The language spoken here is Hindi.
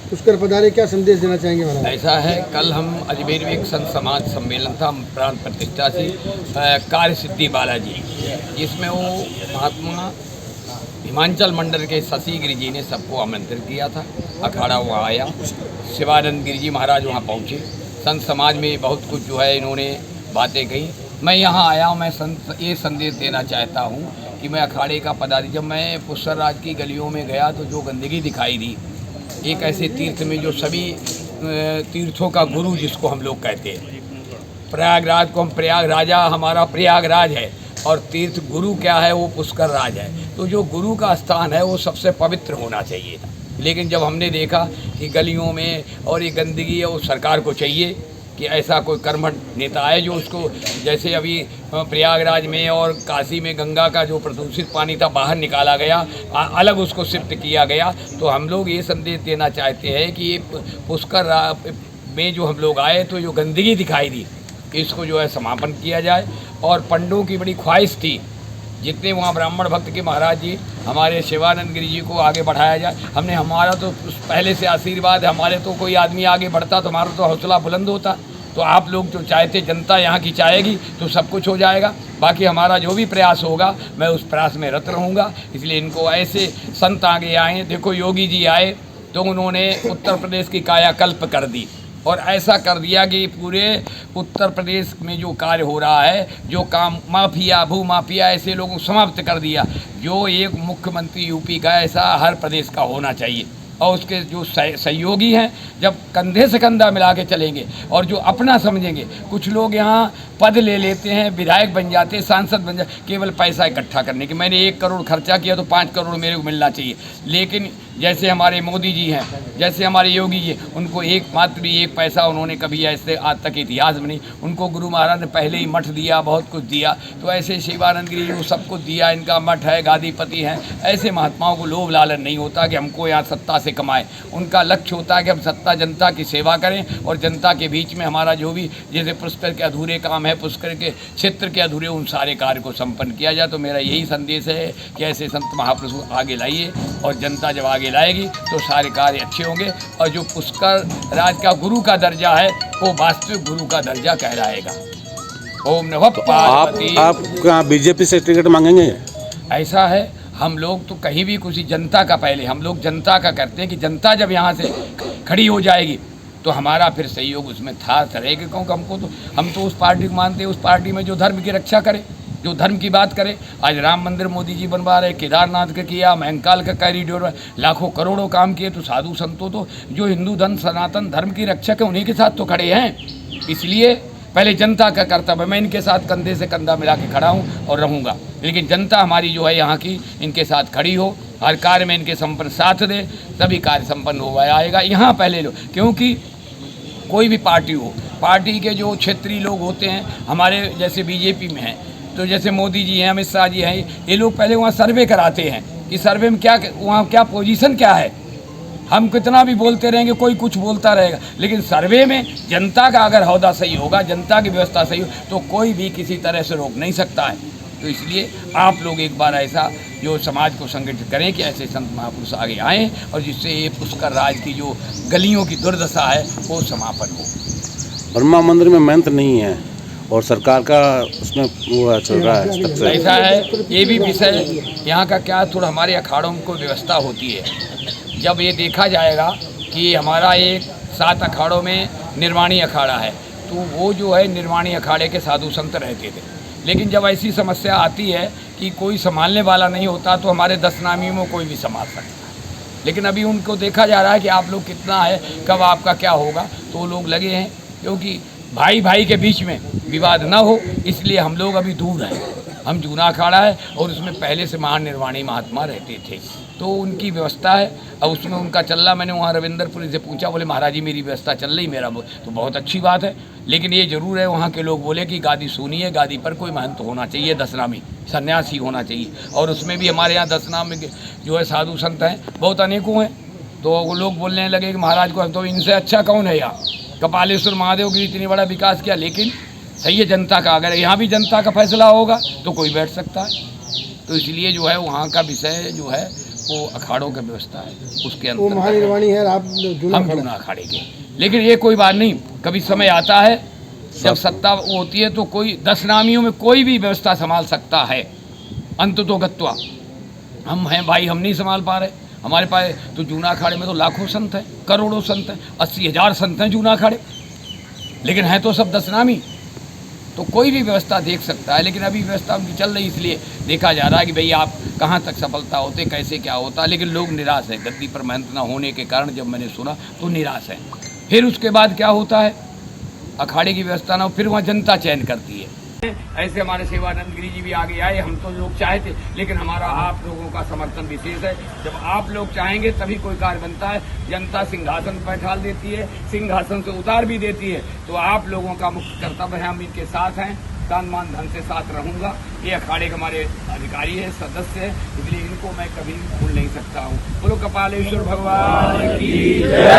पुष्कर पधारे, क्या संदेश देना चाहेंगे महाराज? ऐसा है, कल हम अजमेर में एक संत समाज सम्मेलन था प्राण प्रतिष्ठा से कार्य सिद्धि बालाजी, जिसमें वो महात्मा हिमाचल मंडल के शशि गिरि जी ने सबको आमंत्रित किया था। अखाड़ा वहाँ आया, शिवानंद गिरि जी महाराज वहाँ पहुँचे। संत समाज में बहुत कुछ जो है इन्होंने बातें कही। मैं यहाँ आया हूँ, मैं ये संदेश देना चाहता हूँ कि मैं अखाड़े का पदाधिकारी, जब मैं पुष्कर राज की गलियों में गया तो जो गंदगी दिखाई दी, एक ऐसे तीर्थ में जो सभी तीर्थों का गुरु जिसको हम लोग कहते हैं, प्रयागराज को हम प्रयाग राजा, हमारा प्रयागराज है और तीर्थ गुरु क्या है, वो पुष्कर राज है। तो जो गुरु का स्थान है वो सबसे पवित्र होना चाहिए था। लेकिन जब हमने देखा कि गलियों में और ये गंदगी है, वो सरकार को चाहिए कि ऐसा कोई कर्मठ नेता है जो उसको, जैसे अभी प्रयागराज में और काशी में गंगा का जो प्रदूषित पानी था बाहर निकाला गया, अलग उसको शिफ्ट किया गया। तो हम लोग ये संदेश देना चाहते हैं कि ये पुष्कर में जो हम लोग आए तो जो गंदगी दिखाई दी, इसको जो है समापन किया जाए। और पंडों की बड़ी ख्वाहिश थी, जितने वहाँ ब्राह्मण भक्त के महाराज जी हमारे शिवानंद गिरि जी को आगे बढ़ाया जाए। हमने, हमारा तो पहले से आशीर्वाद है, हमारे तो कोई आदमी आगे बढ़ता तो हमारा तो हौसला बुलंद होता। तो आप लोग जो चाहते, जनता यहाँ की चाहेगी तो सब कुछ हो जाएगा। बाकी हमारा जो भी प्रयास होगा मैं उस प्रयास में रत रहूँगा। इसलिए इनको ऐसे संत आगे आए। देखो योगी जी आए तो उन्होंने उत्तर प्रदेश की कायाकल्प कर दी और ऐसा कर दिया कि पूरे उत्तर प्रदेश में जो कार्य हो रहा है, जो काम माफिया, भू माफिया, ऐसे लोगों को समाप्त कर दिया। जो एक मुख्यमंत्री यूपी का, ऐसा हर प्रदेश का होना चाहिए। और उसके जो सहयोगी हैं, जब कंधे से कंधा मिला के चलेंगे और जो अपना समझेंगे, कुछ लोग यहाँ पद ले लेते हैं, विधायक बन जाते हैं, सांसद बन जाते, केवल पैसा इकट्ठा करने की। मैंने 1 करोड़ खर्चा किया तो 5 करोड़ मेरे को मिलना चाहिए। लेकिन जैसे हमारे मोदी जी हैं, जैसे हमारे योगी जी, उनको एकमात्र भी 1 पैसा उन्होंने कभी ऐसे आज तक इतिहास में नहीं। उनको गुरु महाराज ने पहले ही मठ दिया, बहुत कुछ दिया। तो ऐसे शिवानंद गिरि जी सब कुछ दिया, इनका मठ है, गादीपति हैं। ऐसे महात्माओं को लोभ लालच नहीं होता कि हमको यहाँ सत्ता से कमाएं। उनका लक्ष्य होता है कि हम सत्ता, जनता की सेवा करें और जनता के बीच में हमारा जो भी, जैसे पुष्कर के अधूरे काम है, पुष्कर के क्षेत्र के अधूरे, उन सारे कार्य को संपन्न किया जाए। तो मेरा यही संदेश है कि ऐसे संत महापुरुष आगे लाइए और जनता जब आगे लाएगी तो सारे कार्य अच्छे होंगे। और जो पुष्कर राज का गुरु का दर्जा है वो वास्तविक गुरु का दर्जा कहलाएगा। ओम नमः पार्वती। आप क्या बीजेपी से टिकट मांगेंगे? ऐसा है, हम लोग तो कहीं भी कुछ जनता का, पहले हम लोग जनता का करते हैं कि जनता जब यहाँ से खड़ी हो जाएगी तो हमारा फिर सहयोग उसमें था रहेगा। क्योंकि हमको तो, हम तो उस पार्टी को मानते हैं, उस पार्टी में जो धर्म की रक्षा करे, जो धर्म की बात करे। आज राम मंदिर मोदी जी बनवा रहे, केदारनाथ का किया, महंकाल का कॉरिडोर, लाखों करोड़ों काम किए। तो साधु संतों तो जो हिंदू धर्म, सनातन धर्म की रक्षक है, उन्हीं के साथ तो खड़े हैं। इसलिए पहले जनता का कर्तव्य, मैं इनके साथ कंधे से कंधा मिला के खड़ा हूँ और रहूँगा। लेकिन जनता हमारी जो है यहाँ की, इनके साथ खड़ी हो, हर कार्य में इनके संपन्न साथ दे, तभी कार्य संपन्न हो आएगा। यहाँ पहले लो, क्योंकि कोई भी पार्टी हो, पार्टी के जो क्षेत्रीय लोग होते हैं, हमारे जैसे बीजेपी में हैं, तो जैसे मोदी जी हैं, अमित शाह जी हैं, ये लोग पहले वहाँ सर्वे कराते हैं कि सर्वे में क्या, वहाँ क्या पोजीशन क्या है। हम कितना भी बोलते रहेंगे, कोई कुछ बोलता रहेगा, लेकिन सर्वे में जनता का अगर हौदा सही होगा, जनता की व्यवस्था सही हो, तो कोई भी किसी तरह से रोक नहीं सकता है। तो इसलिए आप लोग एक बार ऐसा जो समाज को संगठित करें कि ऐसे संत महापुरुष आगे आएँ और जिससे ये पुष्कर राज की जो गलियों की दुर्दशा है वो समापन हो। ब्रह्मा मंदिर में मंत्र नहीं है और सरकार का उसमें वो चल रहा है। ऐसा है, ये भी विषय यहाँ का क्या, थोड़ा हमारे अखाड़ों में कोई व्यवस्था होती है। जब ये देखा जाएगा कि हमारा एक 7 अखाड़ों में निर्वाणी अखाड़ा है, तो वो जो है निर्वाणी अखाड़े के साधु संत रहते थे। लेकिन जब ऐसी समस्या आती है कि कोई संभालने वाला नहीं होता, तो हमारे 10 नामियों में कोई भी संभाल सकता है। लेकिन अभी उनको देखा जा रहा है कि आप लोग कितना है, कब आपका क्या होगा, तो लोग लगे हैं। क्योंकि भाई भाई के बीच में विवाद ना हो, इसलिए हम लोग अभी दूर हैं। हम जूना अखाड़ा है और उसमें पहले से महानिर्वाणी महात्मा रहते थे, तो उनकी व्यवस्था है और उसमें उनका चल रहा। मैंने वहाँ रविंद्रपुरी से पूछा, बोले महाराज जी मेरी व्यवस्था चल रही, मेरा तो बहुत अच्छी बात है। लेकिन ये ज़रूर है, वहाँ के लोग बोले कि गादी सुनी है, गादी पर कोई महंत होना चाहिए, 10 नामी सन्यासी होना चाहिए। और उसमें भी हमारे यहाँ 10 नाम जो है साधु संत हैं, बहुत अनेकों हैं। तो वो लोग बोलने लगे कि महाराज को तो इनसे अच्छा कौन है यहाँ, कपालेश्वर महादेव की इतनी बड़ा विकास किया। लेकिन सही है, जनता का, अगर यहाँ भी जनता का फैसला होगा तो कोई बैठ सकता है। तो इसलिए जो है वहाँ का विषय जो है वो अखाड़ों की व्यवस्था है, उसके वो अंदर महानिर्वाणी है, आप जूना हम अखाड़ा। जूना अखाड़े के। लेकिन ये कोई बात नहीं, कभी समय आता है जब सत्ता वो होती है तो कोई 10 नामियों में कोई भी व्यवस्था संभाल सकता है। अंत तो गत्वा हम हैं भाई, हम नहीं संभाल पा रहे। हमारे पास तो जूना अखाड़े में तो लाखों संत हैं, करोड़ों संत हैं, 80,000 संत हैं जूना अखाड़े, लेकिन हैं तो सब 10 नामी। तो कोई भी व्यवस्था देख सकता है, लेकिन अभी व्यवस्था उनकी चल रही, इसलिए देखा जा रहा है कि भाई आप कहाँ तक सफलता होते, कैसे क्या होता। लेकिन लोग निराश हैं, गद्दी पर मेहनत न होने के कारण जब मैंने सुना तो निराश है। फिर उसके बाद क्या होता है, अखाड़े की व्यवस्था ना हो, फिर वहाँ जनता चयन करती है। ऐसे हमारे सेवानंद गिरी जी भी आगे आए, हम तो लोग चाहे थे, लेकिन हमारा आप लोगों का समर्थन विशेष है। जब आप लोग चाहेंगे तभी कोई कार्य बनता है। जनता सिंहासन पर बैठा देती है, सिंहासन से उतार भी देती है, तो आप लोगों का मुख्य कर्तव्य है, हम इनके साथ हैं, तन मन धन से साथ रहूंगा। ये अखाड़े के हमारे अधिकारी है, सदस्य है, इसलिए इनको मैं कभी भूल नहीं सकता हूँ। बोलो कपालेश्वर भगवान की जय।